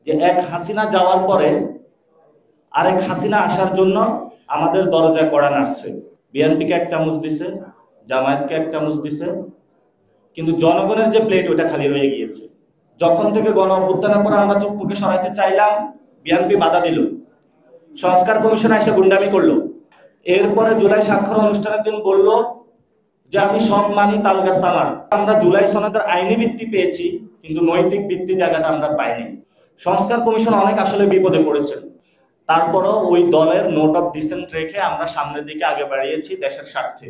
যে এক হাসিনা যাওয়ার পরে আরেক হাসিনা আসার জন্য আমাদের দরজায় কড়া নাড়ছে। বিএনপিকে এক চামচ দিছে, জামায়াতকে এক চামচ দিছে, কিন্তু জনগণের যে প্লেট ওটা খালি হয়ে গিয়েছে। যখন থেকে গণ অভ্যুত্থানের পরে আমরা চক্ষুকে সরাইতে চাইলাম, বিএনপি বাধা দিল, সংস্কার কমিশন এসে গুন্ডামি করলো। এরপরে জুলাই স্বাক্ষর অনুষ্ঠানের দিন বলল যে আমি সব মানি, তালগাছ আমার। আমরা জুলাই সনদের আইনি ভিত্তি পেয়েছি, কিন্তু নৈতিক ভিত্তি জায়গাটা আমরা পাইনি। সংস্কার কমিশন অনেক আসলে বিপদে পড়েছেন, তারপরও ওই দলের নোট অফ ডিসেন্ট রেখে আমরা সামনের দিকে আগে বাড়িয়েছি দেশের স্বার্থে।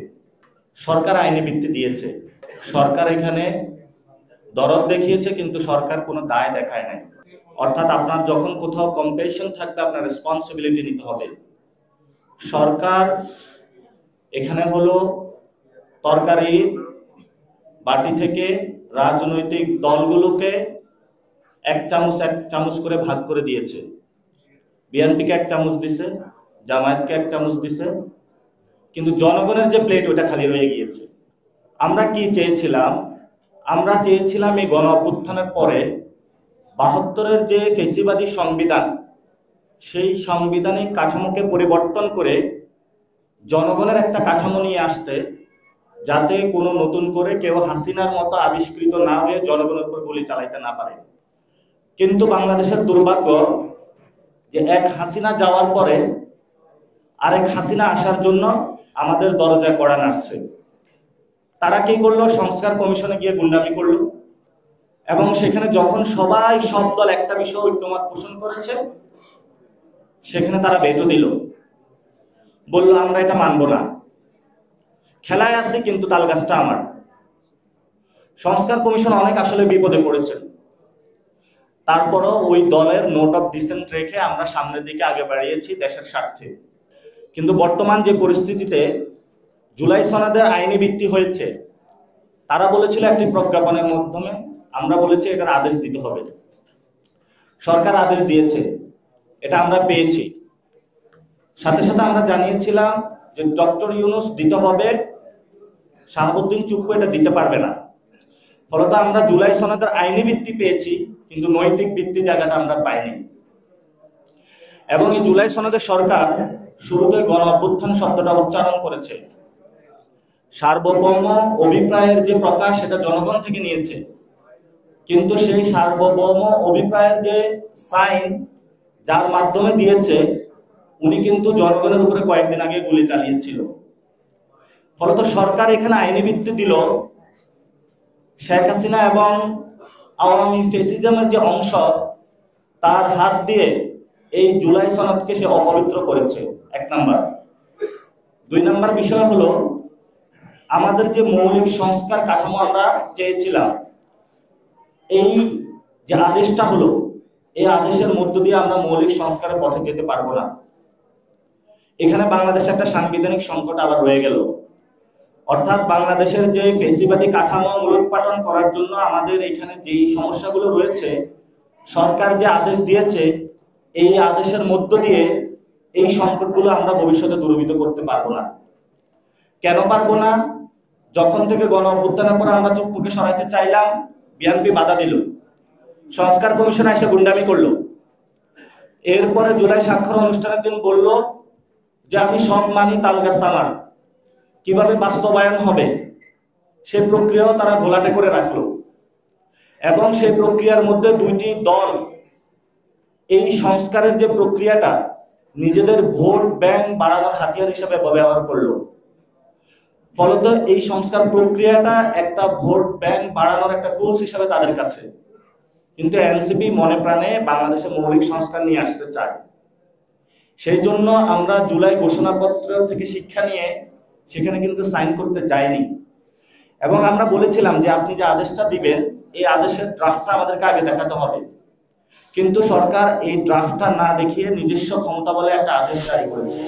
সরকার আইনি ভিত্তি দিয়েছে, সরকার এখানে দরদ দেখিয়েছে, কিন্তু সরকার কোনো দায় দেখায় নাই। অর্থাৎ আপনার যখন কোথাও কম্পেশন থাকবে, আপনার রেসপন্সিবিলিটি নিতে হবে। সরকার এখানে হলো তরকারি বাটি থেকে রাজনৈতিক দলগুলোকে এক চামচ করে ভাগ করে দিয়েছে। বিএনপিকে এক চামচ দিছে, জামায়াতকে এক চামচ দিছে, কিন্তু জনগণের যে প্লেট ওটা খালি হয়ে গিয়েছে। আমরা কি চেয়েছিলাম? আমরা চেয়েছিলাম এই গণ অভ্যুত্থানের পরে ৭২-এর যে ফেসিবাদী সংবিধান, সেই সাংবিধানিক কাঠামোকে পরিবর্তন করে জনগণের একটা কাঠামো নিয়ে আসতে, যাতে কোনো নতুন করে কেউ হাসিনার মতো আবিষ্কৃত না হয়ে জনগণের উপর গুলি চালাইতে না পারে। কিন্তু বাংলাদেশের দুর্ভাগ্য যে এক হাসিনা যাওয়ার পরে আরেক হাসিনা আসার জন্য আমাদের দরজায় কড়া নাড়ছে। তারা কি করলো? সংস্কার কমিশনে গিয়ে গুন্ডামি করলো, এবং সেখানে যখন সব দল একটা বিষয় ঐক্যমত পোষণ করেছে, সেখানে তারা ভেটো দিল, বলল আমরা এটা মানব না, খেলায় আছে কিন্তু তালগাছটা আমার। সংস্কার কমিশন অনেক আসলে বিপদে পড়েছেন, তারপরও ওই দলের নোট অফ ডিসেন্ট রেখে আমরা সামনের দিকে আগে বাড়িয়েছি দেশের স্বার্থে। কিন্তু বর্তমান যে পরিস্থিতিতে জুলাই সনদের আইনি ভিত্তি হয়েছে, তারা বলেছিল একটি প্রজ্ঞাপনের মাধ্যমে, আমরা বলেছি এটার আদেশ দিতে হবে। সরকার আদেশ দিয়েছে, এটা আমরা পেয়েছি। সাথে সাথে আমরা জানিয়েছিলাম যে ডক্টর ইউনূস দিতে হবে, শাহাবুদ্দিন চুপ্পু এটা দিতে পারবে না। ফলত আমরা জুলাই সনদের আইনি ভিত্তি পেয়েছি, কিন্তু নৈতিক ভিত্তি জায়গাটা আমরা পাইনি। এবং এই জুলাই সনদের সরকার শুরুতে গণ অভ্যুত্থান শব্দটা উচ্চারণ করেছে। সার্বভৌম অভিপ্রায়ের যে প্রকাশ, সেটা জনগণ থেকে নিয়েছে, কিন্তু সেই সার্বভৌম অভিপ্রায়ের যে সাইন যার মাধ্যমে দিয়েছে, উনি কিন্তু জনগণের উপরে কয়েকদিন আগে গুলি চালিয়েছিল। ফলত সরকার এখানে আইনি ভিত্তি দিল, শেখ হাসিনা এবং আওয়ামী ফেসিজমের যে অংশ, তার হাত দিয়ে এই জুলাই সনদকে সে অপবিত্র করেছে, ১ নাম্বার। ২ নাম্বার বিষয় হলো, আমাদের যে মৌলিক সংস্কার কাঠামো আমরা চেয়েছিলাম, এই যে আদেশটা হলো, এই আদেশের মধ্য দিয়ে আমরা মৌলিক সংস্কারের পথে যেতে পারবো না। এখানে বাংলাদেশে একটা সাংবিধানিক সংকট আবার রয়ে গেল। অর্থাৎ বাংলাদেশের যে ফেসিবাদী কাঠামো মূলোৎপাটন করার জন্য আমাদের এখানে যেই সমস্যাগুলো রয়েছে, সরকার যে আদেশ দিয়েছে, এই আদেশের মধ্য দিয়ে এই সংকটগুলো আমরা ভবিষ্যতে দূরীভূত করতে পারবো না। কেন পারবো না? যখন থেকে গণ অভ্যুত্থানের পরে আমরা চক্ষুকে সরাইতে চাইলাম, বিএনপি বাধা দিল, সংস্কার কমিশন এসে গুন্ডামি করলো। এরপরে জুলাই স্বাক্ষর অনুষ্ঠানের দিন বলল যে আমি সব মানি, তালগাছ আমার। কিভাবে বাস্তবায়ন হবে সে প্রক্রিয়াও তারা ঘোলাটে করে রাখলো, এবং সেই প্রক্রিয়ার মধ্যে ২টি দল এই সংস্কারের যে প্রক্রিয়াটা নিজেদের ভোট ব্যাংক বাড়ানোর হাতিয়ার হিসেবে ব্যবহার করলো। ফলত এই সংস্কার প্রক্রিয়াটা একটা ভোট ব্যাংক বাড়ানোর একটা টুলস হিসেবে তাদের কাছে। কিন্তু এনসিপি মনে প্রাণে বাংলাদেশে মৌলিক সংস্কার নিয়ে আসতে চায়। সেই জন্য আমরা জুলাই ঘোষণাপত্র থেকে শিক্ষা নিয়ে সেখানে কিন্তু সাইন করতে যাইনি, এবং আমরা বলেছিলাম যে আপনি যে আদেশটা দিবেন, এই আদেশের ড্রাফটটা আমাদেরকে আগে দেখাতে হবে। কিন্তু সরকার এই ড্রাফটটা না দেখিয়ে নিজস্ব ক্ষমতা বলে একটা আদেশ জারি করেছে।